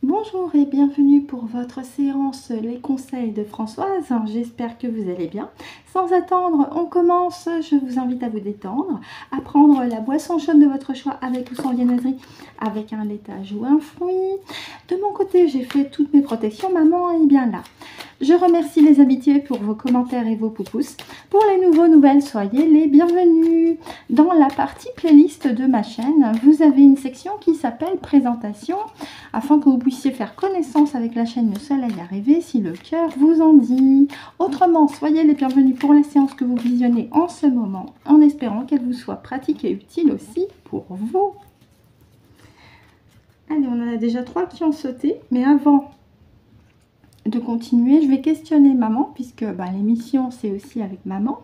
Bonjour et bienvenue pour votre séance Les conseils de Françoise. J'espère que vous allez bien. Sans attendre, on commence. Je vous invite à vous détendre, à prendre la boisson chaude de votre choix avec ou sans viennoiserie, avec un laitage ou un fruit. De mon côté, j'ai fait toutes mes protections. Maman est bien là. Je remercie les habitués pour vos commentaires et vos pouces. Pour les nouvelles, soyez les bienvenus. Dans la partie playlist de ma chaîne, vous avez une section qui s'appelle présentation, afin que vous puissiez faire connaissance avec la chaîne Le Soleil à rêver si le cœur vous en dit. Autrement, soyez les bienvenus pour la séance que vous visionnez en ce moment, en espérant qu'elle vous soit pratique et utile aussi pour vous. Allez, on en a déjà 3 qui ont sauté, mais avant de continuer, je vais questionner maman, puisque l'émission c'est aussi avec maman.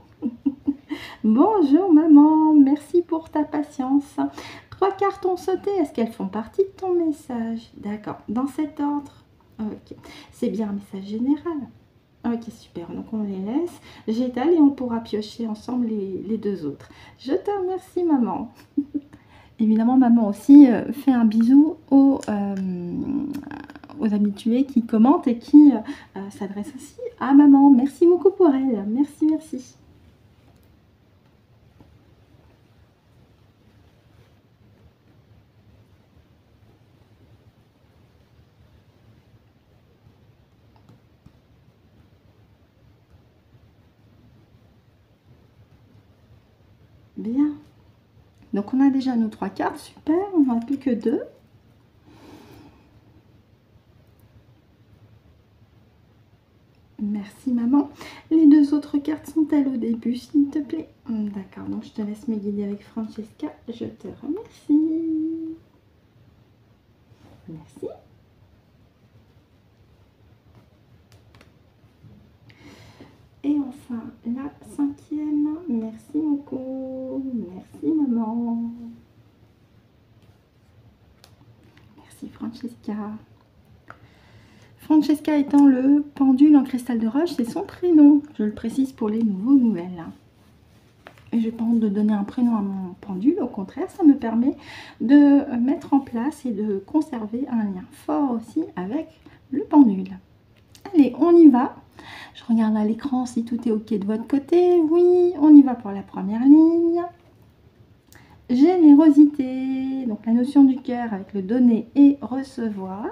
Bonjour maman, merci pour ta patience. 3 cartes ont sauté, est-ce qu'elles font partie de ton message? D'accord, dans cet ordre. Ok, c'est bien un message général. Ok, super, donc on les laisse. J'étale et on pourra piocher ensemble les 2 autres. Je te remercie maman. Évidemment, maman aussi fait un bisou aux habitués qui commentent et qui s'adressent aussi à maman. Merci beaucoup pour elle. Merci, merci. Bien. Donc on a déjà nos 3 cartes, super, on n'en a plus que 2. Merci maman. Les 2 autres cartes sont-elles au début, s'il te plaît? D'accord, donc je te laisse me guider avec Francesca. Je te remercie. Merci. Et enfin, la 5e. Merci beaucoup. Merci maman. Merci Francesca. Francesca étant le pendule en cristal de roche, c'est son prénom. Je le précise pour les nouvelles. Et je n'ai pas honte de donner un prénom à mon pendule. Au contraire, ça me permet de mettre en place et de conserver un lien fort aussi avec le pendule. Allez, on y va. Je regarde à l'écran si tout est ok de votre côté. Oui, on y va pour la première ligne. Générosité. Donc la notion du cœur avec le donner et recevoir.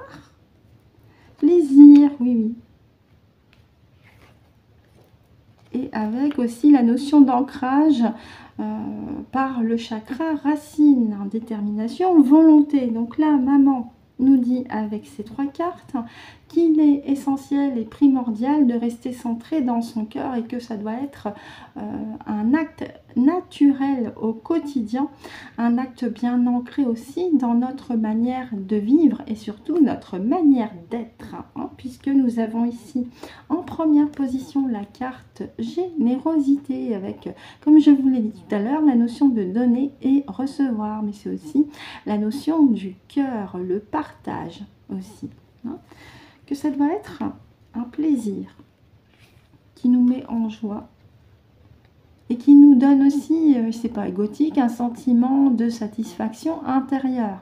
Plaisir, oui, oui. Et avec aussi la notion d'ancrage par le chakra racine, détermination, volonté. Donc là, maman nous dit avec ces 3 cartes qu'il est essentiel et primordial de rester centré dans son cœur et que ça doit être un acte naturel au quotidien, un acte bien ancré aussi dans notre manière de vivre et surtout notre manière d'être, puisque nous avons ici en première position la carte générosité avec, comme je vous l'ai dit tout à l'heure, la notion de donner et recevoir, mais c'est aussi la notion du cœur, le partage aussi, que ça doit être un plaisir qui nous met en joie et qui nous donne aussi, c'est pas égotique, un sentiment de satisfaction intérieure.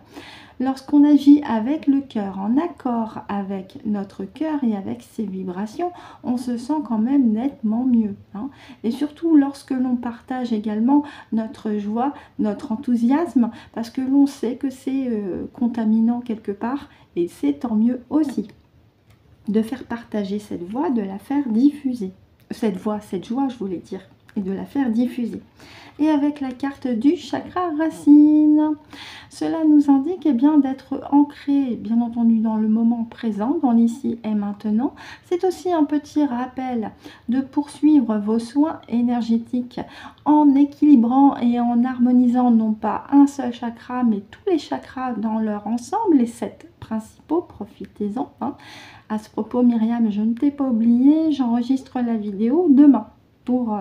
Lorsqu'on agit avec le cœur, en accord avec notre cœur et avec ses vibrations, on se sent quand même nettement mieux. Et surtout lorsque l'on partage également notre joie, notre enthousiasme, parce que l'on sait que c'est contaminant quelque part, et c'est tant mieux aussi de faire partager cette voix, de la faire diffuser. Cette voix, cette joie, je voulais dire, et de la faire diffuser. Et avec la carte du chakra racine, cela nous indique bien d'être ancré, bien entendu, dans le moment présent, dans l'ici et maintenant. C'est aussi un petit rappel de poursuivre vos soins énergétiques en équilibrant et en harmonisant non pas un seul chakra, mais tous les chakras dans leur ensemble, les 7 principaux, profitez-en. À ce propos, Myriam, je ne t'ai pas oublié, j'enregistre la vidéo demain pour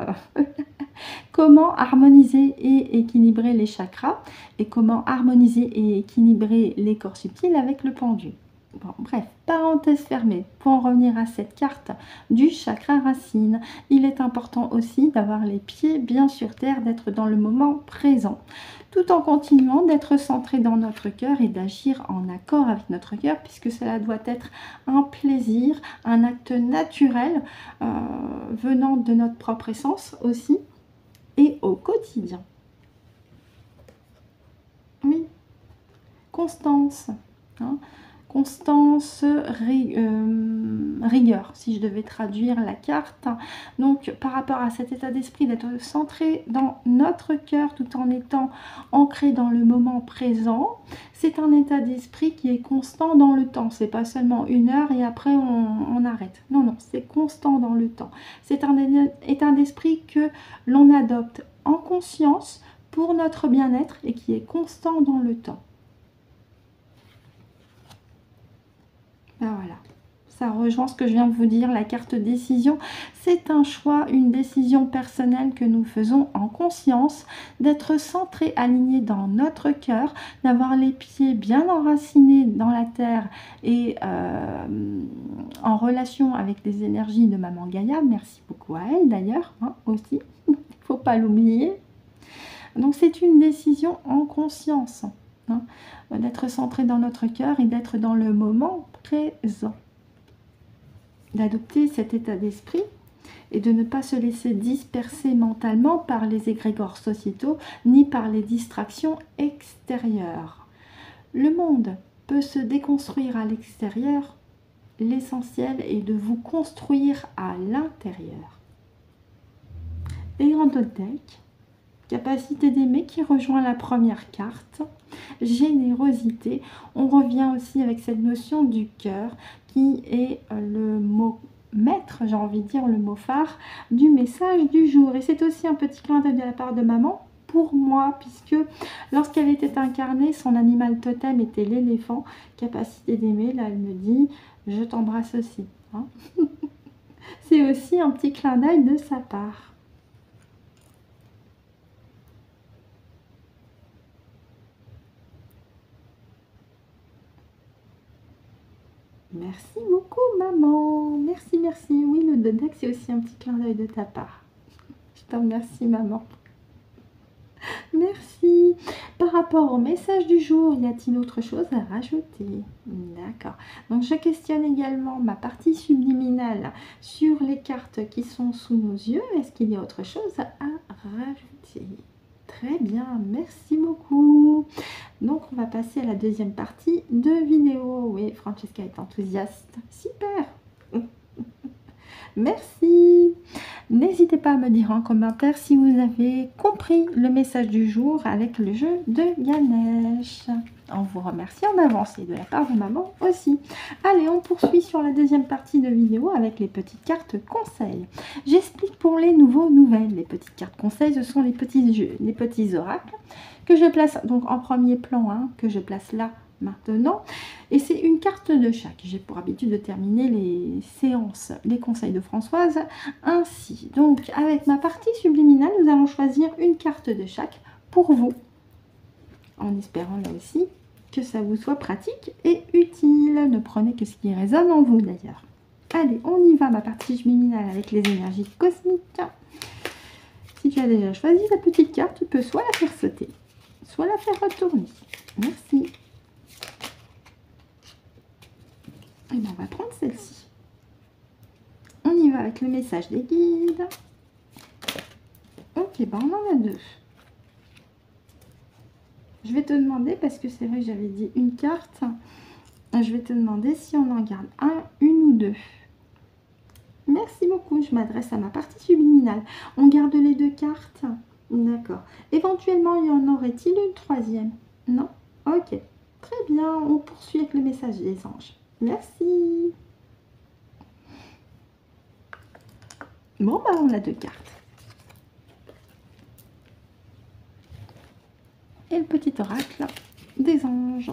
comment harmoniser et équilibrer les chakras et comment harmoniser et équilibrer les corps subtils avec le pendule. Bon, bref, parenthèse fermée. Pour en revenir à cette carte du chakra racine, il est important aussi d'avoir les pieds bien sur terre, d'être dans le moment présent, tout en continuant d'être centré dans notre cœur et d'agir en accord avec notre cœur, puisque cela doit être un plaisir, un acte naturel venant de notre propre essence aussi, et au quotidien. Oui, constance, hein. Constance, rigueur, si je devais traduire la carte. Donc, par rapport à cet état d'esprit d'être centré dans notre cœur tout en étant ancré dans le moment présent, c'est un état d'esprit qui est constant dans le temps. C'est pas seulement 1 heure et après on arrête. Non, non, c'est constant dans le temps. C'est un état d'esprit que l'on adopte en conscience pour notre bien-être et qui est constant dans le temps. Ben voilà, ça rejoint ce que je viens de vous dire, la carte décision. C'est un choix, une décision personnelle que nous faisons en conscience, d'être centré, aligné dans notre cœur, d'avoir les pieds bien enracinés dans la terre et en relation avec les énergies de Maman Gaïa. Merci beaucoup à elle d'ailleurs, hein, aussi, il ne faut pas l'oublier. Donc c'est une décision en conscience, hein, d'être centré dans notre cœur et d'être dans le moment présent. D'adopter cet état d'esprit et de ne pas se laisser disperser mentalement par les égrégores sociétaux ni par les distractions extérieures. Le monde peut se déconstruire à l'extérieur, l'essentiel est de vous construire à l'intérieur. Et en deck, capacité d'aimer qui rejoint la première carte, générosité. On revient aussi avec cette notion du cœur qui est le mot maître, j'ai envie de dire le mot phare du message du jour. Et c'est aussi un petit clin d'œil de la part de maman pour moi, puisque lorsqu'elle était incarnée, son animal totem était l'éléphant. Capacité d'aimer, là elle me dit « je t'embrasse aussi hein. ». C'est aussi un petit clin d'œil de sa part. Merci beaucoup, maman. Merci, merci. Oui, le deck, c'est aussi un petit clin d'œil de ta part. Je te remercie, maman. Merci. Par rapport au message du jour, y a-t-il autre chose à rajouter? D'accord. Donc, je questionne également ma partie subliminale sur les cartes qui sont sous nos yeux. Est-ce qu'il y a autre chose à rajouter? Très bien, merci beaucoup. Donc, on va passer à la deuxième partie de vidéo. Oui, Francesca est enthousiaste. Super. Merci. N'hésitez pas à me dire en commentaire si vous avez compris le message du jour avec le jeu de Ganesh. On vous remercie en avance et de la part de maman aussi. Allez, on poursuit sur la deuxième partie de vidéo avec les petites cartes conseils. J'explique pour les nouvelles. Les petites cartes conseils, ce sont les petits jeux, les petits oracles que je place donc en premier plan, hein, que je place là maintenant. Et c'est une carte de chaque. J'ai pour habitude de terminer les séances, les conseils de Françoise ainsi. Donc, avec ma partie subliminale, nous allons choisir une carte de chaque pour vous. En espérant là aussi que ça vous soit pratique et utile. Ne prenez que ce qui résonne en vous d'ailleurs. Allez, on y va, ma partie subliminale avec les énergies cosmiques. Si tu as déjà choisi la petite carte, tu peux soit la faire sauter, soit la faire retourner. Merci. Et bien, on va prendre celle-ci. On y va avec le message des guides. Ok, ben on en a deux. Je vais te demander, parce que c'est vrai que j'avais dit une carte, je vais te demander si on en garde une ou deux. Merci beaucoup, je m'adresse à ma partie subliminale. On garde les deux cartes? D'accord. Éventuellement, il y en aurait-il une troisième? Non? Ok. Très bien, on poursuit avec le message des anges. Merci. Bon, bah on a deux cartes. Et le petit oracle des anges.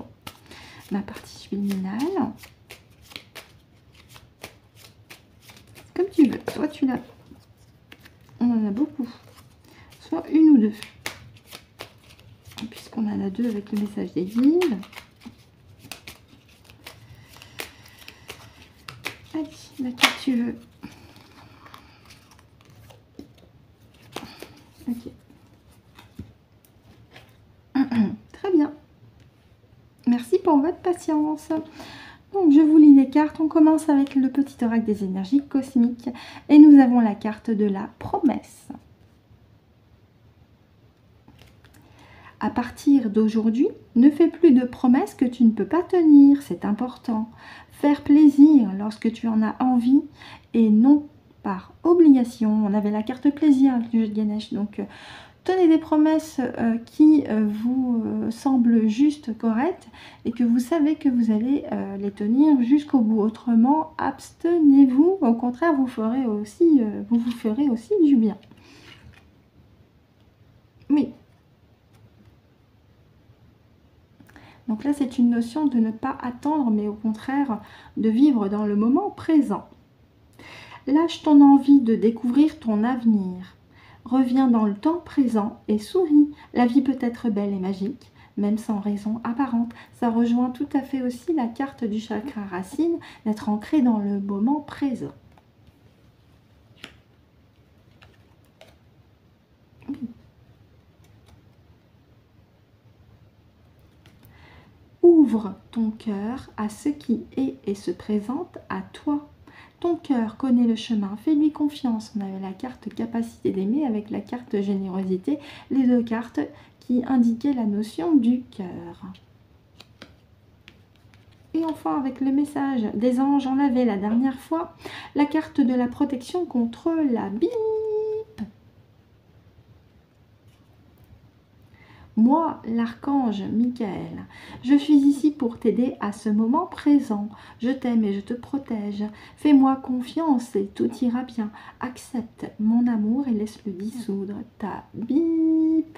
Ma partie subliminale. Comme tu veux. Soit tu l'as. On en a beaucoup. Soit une ou deux. Puisqu'on en a deux avec le message des guides. Laquelle tu veux? Ok. Très bien. Merci pour votre patience. Donc, je vous lis les cartes. On commence avec le petit oracle des énergies cosmiques. Et nous avons la carte de la promesse. À partir d'aujourd'hui, ne fais plus de promesses que tu ne peux pas tenir. C'est important. Faire plaisir lorsque tu en as envie et non par obligation. On avait la carte plaisir avec le jeu de Ganesh. Donc, tenez des promesses qui vous semblent juste correctes et que vous savez que vous allez les tenir jusqu'au bout. Autrement, abstenez-vous. Au contraire, vous vous ferez aussi du bien. Oui. Donc là, c'est une notion de ne pas attendre, mais au contraire, de vivre dans le moment présent. Lâche ton envie de découvrir ton avenir. Reviens dans le temps présent et souris. La vie peut être belle et magique, même sans raison apparente. Ça rejoint tout à fait aussi la carte du chakra racine, d'être ancré dans le moment présent. Ouvre ton cœur à ce qui est et se présente à toi. Ton cœur connaît le chemin, fais-lui confiance. On avait la carte capacité d'aimer avec la carte générosité, les deux cartes qui indiquaient la notion du cœur. Et enfin, avec le message des anges, on avait la dernière fois la carte de la protection contre la bip. Moi, l'archange Michael, je suis ici pour t'aider à ce moment présent. Je t'aime et je te protège. Fais-moi confiance et tout ira bien. Accepte mon amour et laisse-le dissoudre. Ta bip.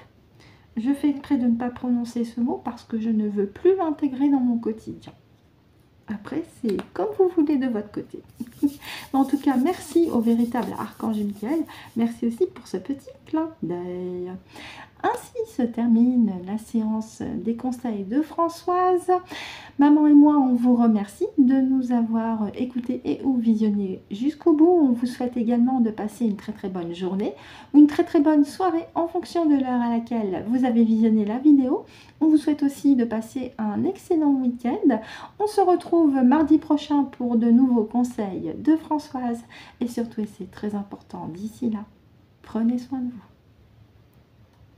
Je fais exprès de ne pas prononcer ce mot parce que je ne veux plus l'intégrer dans mon quotidien. Après, c'est comme vous voulez de votre côté. En tout cas, merci au véritable archange Michael. Merci aussi pour ce petit clin d'œil. Ainsi se termine la séance des conseils de Françoise. Maman et moi, on vous remercie de nous avoir écoutés et ou visionnés jusqu'au bout. On vous souhaite également de passer une très bonne journée ou une très bonne soirée en fonction de l'heure à laquelle vous avez visionné la vidéo. On vous souhaite aussi de passer un excellent week-end. On se retrouve mardi prochain pour de nouveaux conseils de Françoise. Et surtout, et c'est très important, d'ici là, prenez soin de vous.